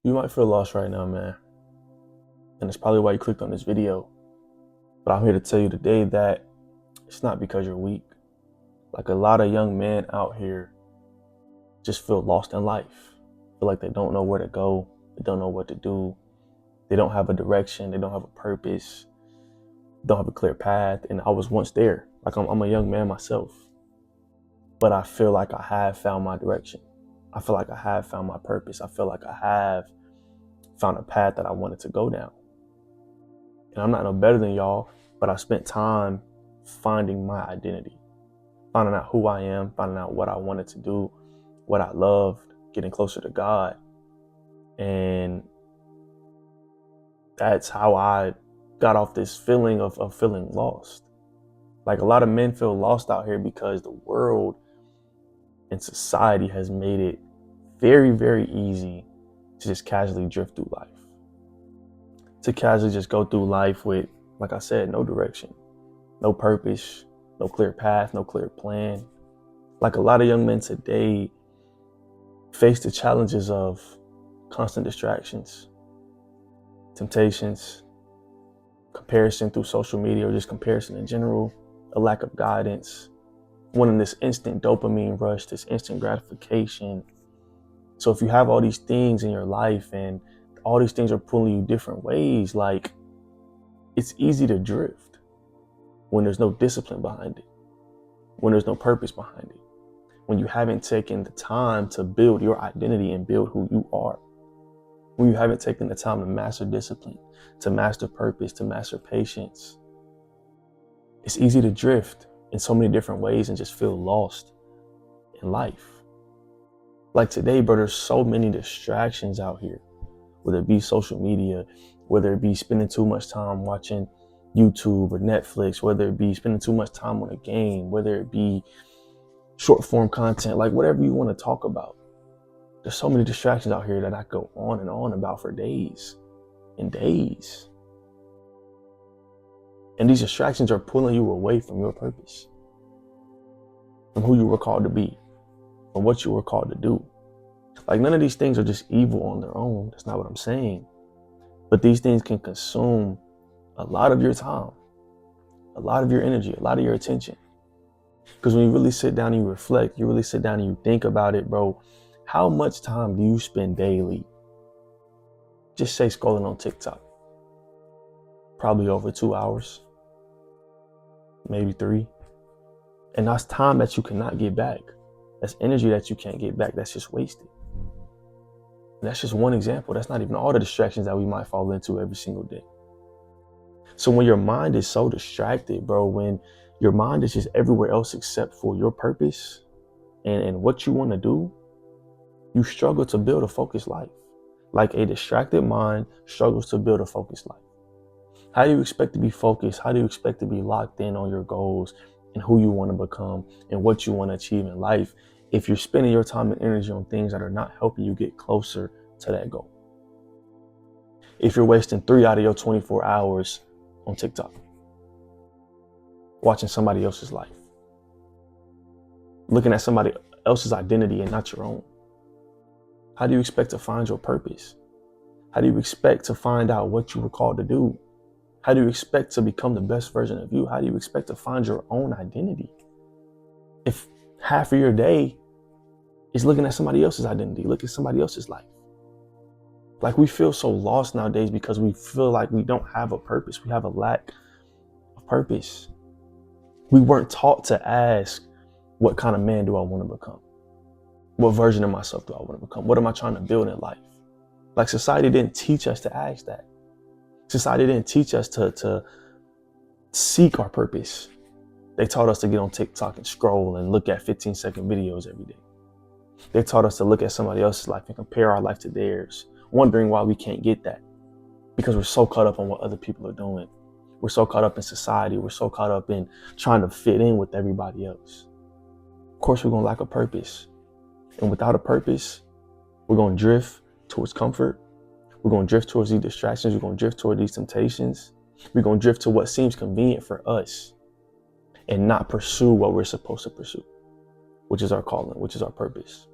You might feel lost right now, man. And it's probably why you clicked on this video. But I'm here to tell you today that it's not because you're weak. Like a lot of young men out here just feel lost in life. Feel like they don't know where to go. They don't know what to do. They don't have a direction. They don't have a purpose. Don't have a clear path. And I was once there. Like I'm a young man myself. But I feel like I have found my direction. I feel like I have found my purpose. I feel like I have found a path that I wanted to go down. And I'm not no better than y'all, but I spent time finding my identity, finding out who I am, finding out what I wanted to do, what I loved, getting closer to God. And that's how I got off this feeling of feeling lost. Like a lot of men feel lost out here because the world and society has made it very, very easy to just casually drift through life. To casually just go through life with, like I said, no direction, no purpose, no clear path, no clear plan. Like a lot of young men today face the challenges of constant distractions, temptations, comparison through social media, or just comparison in general, a lack of guidance, wanting this instant dopamine rush, this instant gratification. So if you have all these things in your life and all these things are pulling you different ways, like it's easy to drift when there's no discipline behind it, when there's no purpose behind it, when you haven't taken the time to build your identity and build who you are, when you haven't taken the time to master discipline, to master purpose, to master patience. It's easy to drift in so many different ways and just feel lost in life. Like today, bro, there's so many distractions out here, whether it be social media, whether it be spending too much time watching YouTube or Netflix, whether it be spending too much time on a game, whether it be short form content, like whatever you want to talk about. There's so many distractions out here that I go on and on about for days and days. And these distractions are pulling you away from your purpose, from who you were called to be, from what you were called to do. Like none of these things are just evil on their own. That's not what I'm saying. But these things can consume a lot of your time, a lot of your energy, a lot of your attention. Because when you really sit down and you reflect, you really sit down and you think about it, bro, how much time do you spend daily? Just say scrolling on TikTok. Probably over 2 hours, maybe 3. And that's time that you cannot get back. That's energy that you can't get back. That's just wasted. And that's just one example. That's not even all the distractions that we might fall into every single day. So when your mind is so distracted, bro, when your mind is just everywhere else except for your purpose and what you want to do, you struggle to build a focused life. Like a distracted mind struggles to build a focused life. How do you expect to be focused? How do you expect to be locked in on your goals and who you want to become and what you want to achieve in life if you're spending your time and energy on things that are not helping you get closer to that goal? If you're wasting 3 out of your 24 hours on TikTok, watching somebody else's life, looking at somebody else's identity and not your own, how do you expect to find your purpose? How do you expect to find out what you were called to do? How do you expect to become the best version of you? How do you expect to find your own identity if half of your day is looking at somebody else's identity, looking at somebody else's life? Like we feel so lost nowadays because we feel like we don't have a purpose. We have a lack of purpose. We weren't taught to ask, what kind of man do I want to become? What version of myself do I want to become? What am I trying to build in life? Like society didn't teach us to ask that. Society didn't teach us to seek our purpose. They taught us to get on TikTok and scroll and look at 15-second videos every day. They taught us to look at somebody else's life and compare our life to theirs, wondering why we can't get that. Because we're so caught up on what other people are doing. We're so caught up in society. We're so caught up in trying to fit in with everybody else. Of course, we're going to lack a purpose. And without a purpose, we're going to drift towards comfort. We're going to drift towards these distractions. We're going to drift toward these temptations. We're going to drift to what seems convenient for us and not pursue what we're supposed to pursue, which is our calling, which is our purpose,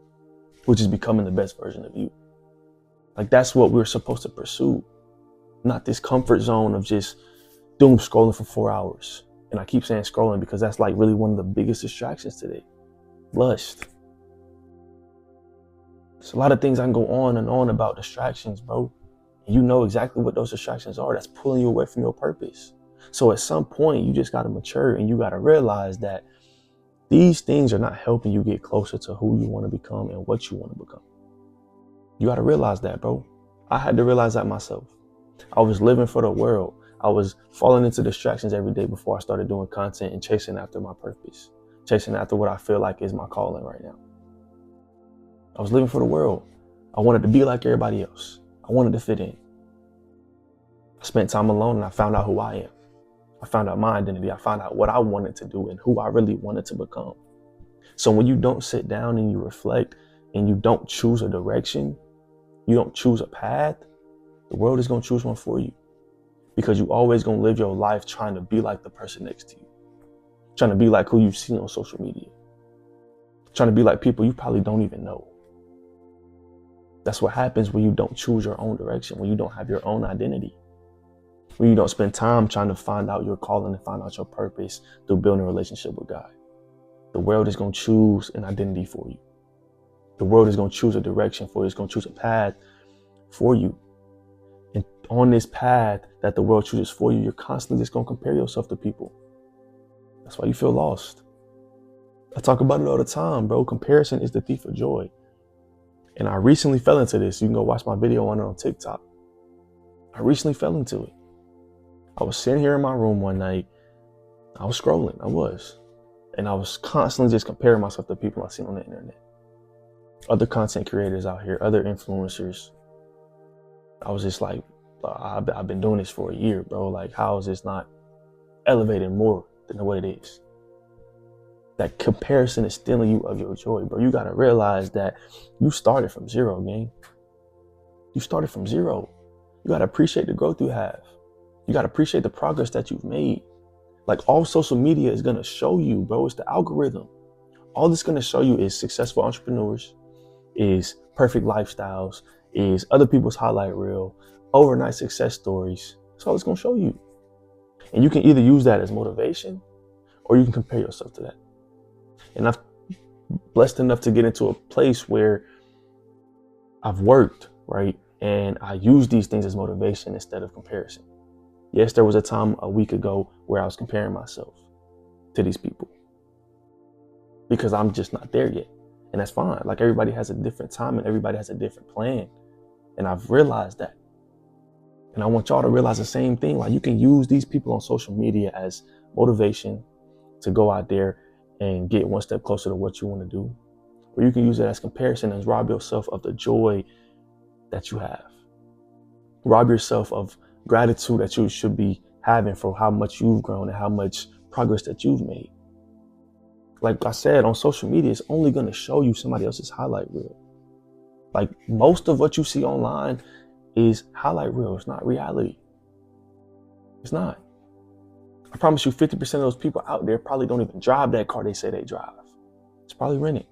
which is becoming the best version of you. Like that's what we're supposed to pursue, not this comfort zone of just doom scrolling for 4 hours. And I keep saying scrolling because that's like really one of the biggest distractions today. Lust. There's a lot of things I can go on and on about distractions, bro. And you know exactly what those distractions are. That's pulling you away from your purpose. So at some point, you just got to mature and you got to realize that these things are not helping you get closer to who you want to become and what you want to become. You got to realize that, bro. I had to realize that myself. I was living for the world. I was falling into distractions every day before I started doing content and chasing after my purpose, chasing after what I feel like is my calling right now. I was living for the world. I wanted to be like everybody else. I wanted to fit in. I spent time alone and I found out who I am. I found out my identity. I found out what I wanted to do and who I really wanted to become. So when you don't sit down and you reflect and you don't choose a direction, you don't choose a path, the world is going to choose one for you. Because you always going to live your life trying to be like the person next to you. Trying to be like who you've seen on social media. Trying to be like people you probably don't even know. That's what happens when you don't choose your own direction, when you don't have your own identity. When you don't spend time trying to find out your calling and find out your purpose through building a relationship with God. The world is going to choose an identity for you. The world is going to choose a direction for you. It's going to choose a path for you. And on this path that the world chooses for you, you're constantly just going to compare yourself to people. That's why you feel lost. I talk about it all the time, bro. Comparison is the thief of joy. And I recently fell into this. You can go watch my video on it on TikTok. I recently fell into it. I was sitting here in my room one night. I was scrolling. I was. And I was constantly just comparing myself to people I seen on the internet. Other content creators out here, other influencers. I was just like, I've been doing this for a year, bro. Like, how is this not elevated more than what it is? That comparison is stealing you of your joy, bro. You got to realize that you started from zero, gang. You started from zero. You got to appreciate the growth you have. You got to appreciate the progress that you've made. Like, all social media is going to show you, bro. It's the algorithm. All it's going to show you is successful entrepreneurs, is perfect lifestyles, is other people's highlight reel, overnight success stories. That's all it's going to show you. And you can either use that as motivation or you can compare yourself to that. And I've blessed enough to get into a place where I've worked, right? And I use these things as motivation instead of comparison. Yes, there was a time a week ago where I was comparing myself to these people because I'm just not there yet. And that's fine. Like, everybody has a different time and everybody has a different plan. And I've realized that. And I want y'all to realize the same thing. Like, you can use these people on social media as motivation to go out there and get one step closer to what you want to do. Or you can use it as comparison and rob yourself of the joy that you have. Rob yourself of gratitude that you should be having for how much you've grown and how much progress that you've made. Like I said, on social media, it's only going to show you somebody else's highlight reel. Like, most of what you see online is highlight reel. It's not reality. It's not. I promise you 50% of those people out there probably don't even drive that car they say they drive. It's probably rented.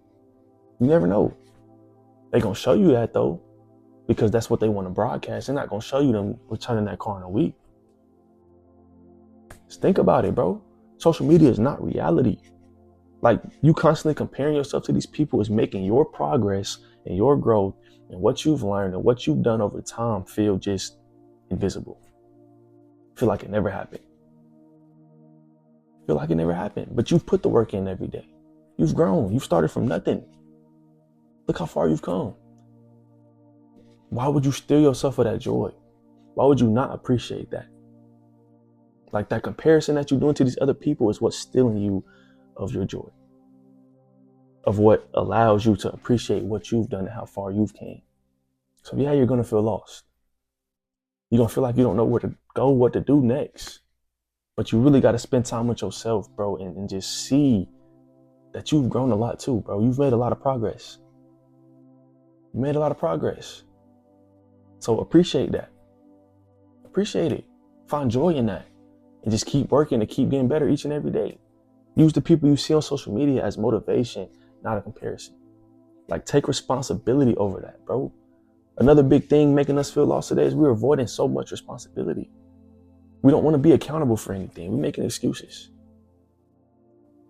You never know. They're going to show you that, though, because that's what they want to broadcast. They're not going to show you them returning that car in a week. Just think about it, bro. Social media is not reality. Like, you constantly comparing yourself to these people is making your progress and your growth and what you've learned and what you've done over time feel just invisible. Feel like it never happened. Feel like it never happened. But you've put the work in every day. You've grown. You've started from nothing. Look how far you've come. Why would you steal yourself of that joy? Why would you not appreciate that? Like, that comparison that you're doing to these other people is what's stealing you of your joy, of what allows you to appreciate what you've done and how far you've came. So yeah, you're going to feel lost. You're going to feel like you don't know where to go, what to do next. But you really got to spend time with yourself, bro, and just see that you've grown a lot too, bro. You've made a lot of progress. You made a lot of progress. So appreciate that. Appreciate it. Find joy in that. And just keep working to keep getting better each and every day. Use the people you see on social media as motivation, not a comparison. Like, take responsibility over that, bro. Another big thing making us feel lost today is we're avoiding so much responsibility. We don't want to be accountable for anything. We're making excuses.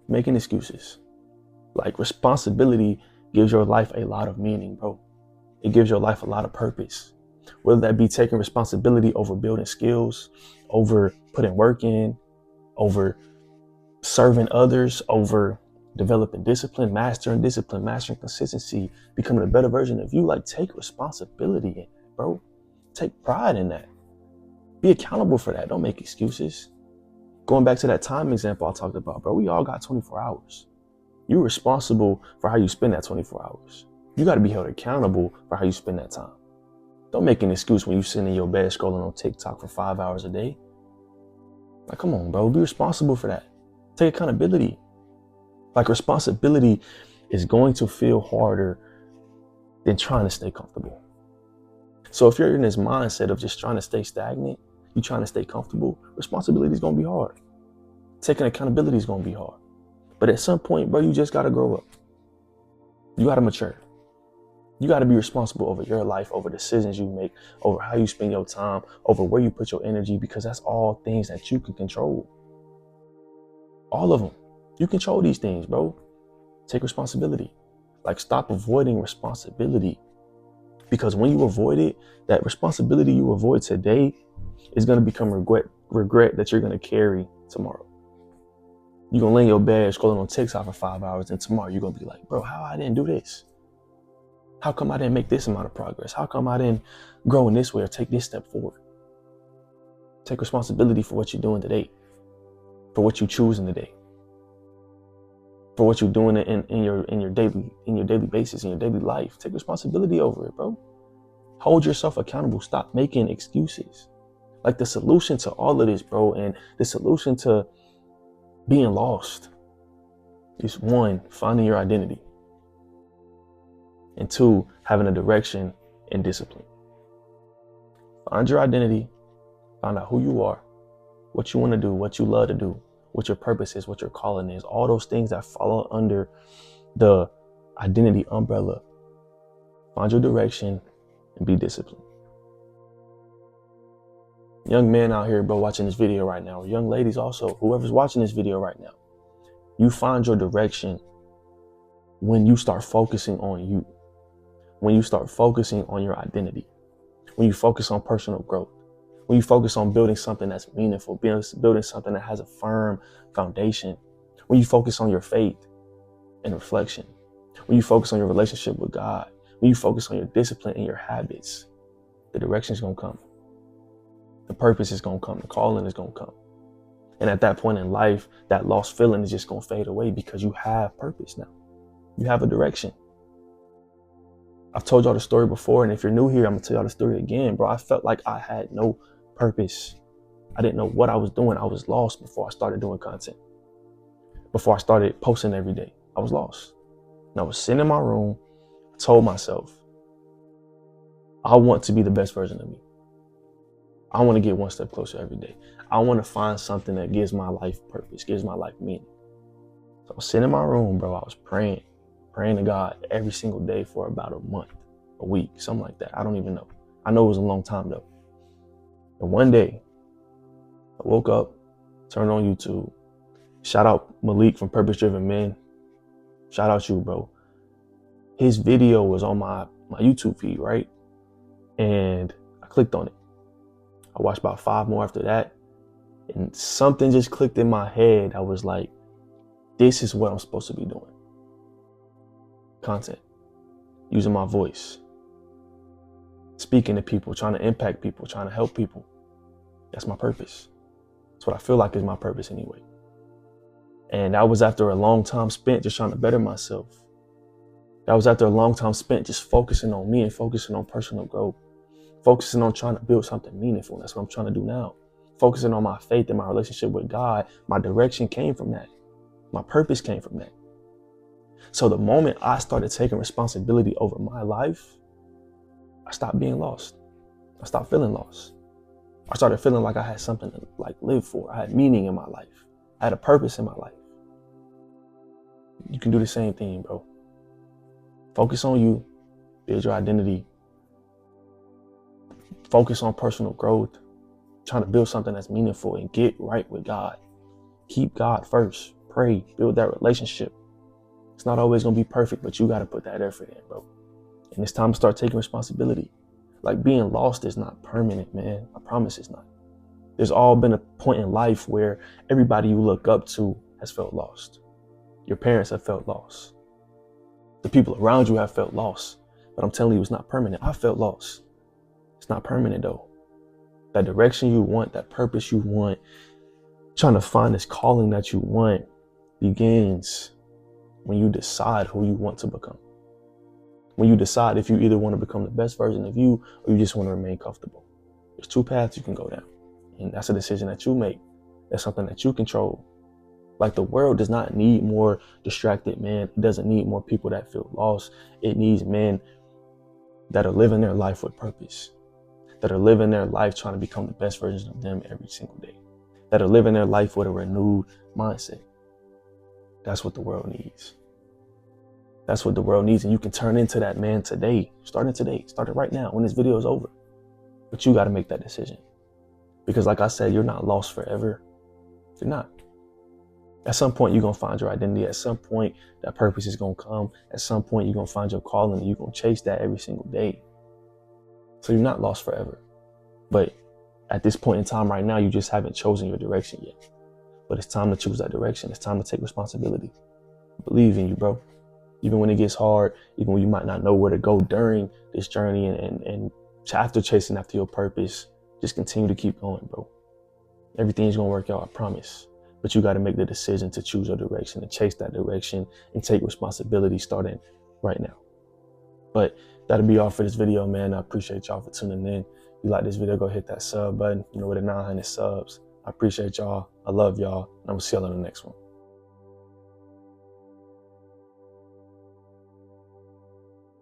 Making excuses. Like, responsibility gives your life a lot of meaning, bro. It gives your life a lot of purpose. Whether that be taking responsibility over building skills, over putting work in, over serving others, over developing mastering discipline, mastering consistency, becoming a better version of you. Like, take responsibility in it, bro. Take pride in that. Be accountable for that. Don't make excuses. Going back to that time example I talked about, bro, we all got 24 hours. You're responsible for how you spend that 24 hours. You got to be held accountable for how you spend that time. Don't make an excuse when you sit in your bed scrolling on TikTok for 5 hours a day. Like, come on, bro. Be responsible for that. Take accountability. Like, responsibility is going to feel harder than trying to stay comfortable. So if you're in this mindset of just trying to stay stagnant, you're trying to stay comfortable, responsibility is going to be hard. Taking accountability is going to be hard. But at some point, bro, you just got to grow up. You got to mature. You got to be responsible over your life, over decisions you make, over how you spend your time, over where you put your energy, because that's all things that you can control. All of them. You control these things, bro. Take responsibility. Like, stop avoiding responsibility. Because when you avoid it, that responsibility you avoid today is going to become regret that you're going to carry tomorrow. You're going to lay in your bed scrolling on TikTok for 5 hours, and tomorrow you're going to be like, bro, how I didn't do this? How come I didn't make this amount of progress? How come I didn't grow in this way or take this step forward? Take responsibility for what you're doing today, for what you choosing today, for what you're doing in your daily basis, in your daily life. Take responsibility over it, bro. Hold yourself accountable. Stop making excuses. Like, the solution to all of this, bro, and the solution to being lost is, 1, finding your identity, and 2, having a direction and discipline. Find your identity, find out who you are, what you want to do, what you love to do, what your purpose is, what your calling is, all those things that follow under the identity umbrella. Find your direction and be disciplined. Young men out here, bro, watching this video right now, or young ladies also, whoever's watching this video right now, you find your direction when you start focusing on you, when you start focusing on your identity, when you focus on personal growth, when you focus on building something that's meaningful, building something that has a firm foundation, when you focus on your faith and reflection, when you focus on your relationship with God, when you focus on your discipline and your habits, the direction is going to come. The purpose is going to come. The calling is going to come. And at that point in life, that lost feeling is just going to fade away because you have purpose now. You have a direction. I've told y'all the story before, and if you're new here, I'm going to tell y'all the story again, bro. I felt like I had no purpose. I didn't know what I was doing. I was lost before I started doing content. Before I started posting every day, I was lost. And I was sitting in my room, I told myself, I want to be the best version of me. I want to get one step closer every day. I want to find something that gives my life purpose, gives my life meaning. So I was sitting in my room, bro. I was praying to God every single day for about a month, a week, something like that. I don't even know. I know it was a long time though. And one day I woke up, turned on YouTube. Shout out Malik from Purpose Driven Men. Shout out you, bro. His video was on my YouTube feed, right? And I clicked on it. I watched about 5 more after that. And something just clicked in my head. I was like, this is what I'm supposed to be doing. Content. Using my voice. Speaking to people, trying to impact people, trying to help people. That's my purpose. That's what I feel like is my purpose anyway. And that was after a long time spent just trying to better myself. That was after a long time spent just focusing on me and focusing on personal growth. Focusing on trying to build something meaningful. That's what I'm trying to do now. Focusing on my faith and my relationship with God. My direction came from that. My purpose came from that. So the moment I started taking responsibility over my life, I stopped being lost. I stopped feeling lost. I started feeling like I had something to live for. I had meaning in my life. I had a purpose in my life. You can do the same thing, bro. Focus on you. Build your identity. Focus on personal growth, trying to build something that's meaningful, and get right with God. Keep God first. Pray, build that relationship. It's not always going to be perfect, but you got to put that effort in, bro. And it's time to start taking responsibility. Like, being lost is not permanent, man. I promise it's not. There's all been a point in life where everybody you look up to has felt lost. Your parents have felt lost. The people around you have felt lost. But I'm telling you, it's not permanent. I felt lost. It's not permanent though. That direction you want, that purpose you want, trying to find this calling that you want begins when you decide who you want to become. When you decide if you either want to become the best version of you or you just want to remain comfortable. There's two paths you can go down. And that's a decision that you make. That's something that you control. Like, the world does not need more distracted men. It doesn't need more people that feel lost. It needs men that are living their life with purpose, that are living their life trying to become the best version of them every single day, that are living their life with a renewed mindset. That's what the world needs. That's what the world needs. And you can turn into that man today. Starting today. Start it right now when this video is over. But you got to make that decision. Because like I said, you're not lost forever. You're not. At some point, you're going to find your identity. At some point, that purpose is going to come. At some point, you're going to find your calling and you're going to chase that every single day. So you're not lost forever. But at this point in time right now, you just haven't chosen your direction yet. But it's time to choose that direction. It's time to take responsibility. Believe in you, bro. Even when it gets hard, even when you might not know where to go during this journey and after chasing after your purpose, just continue to keep going, bro. Everything's going to work out, I promise. But you got to make the decision to choose your direction and chase that direction and take responsibility starting right now. But that'll be all for this video, man. I appreciate y'all for tuning in. If you like this video, go hit that sub button. You know, with the 900 subs. I appreciate y'all. I love y'all. And I'm going to see y'all on the next one.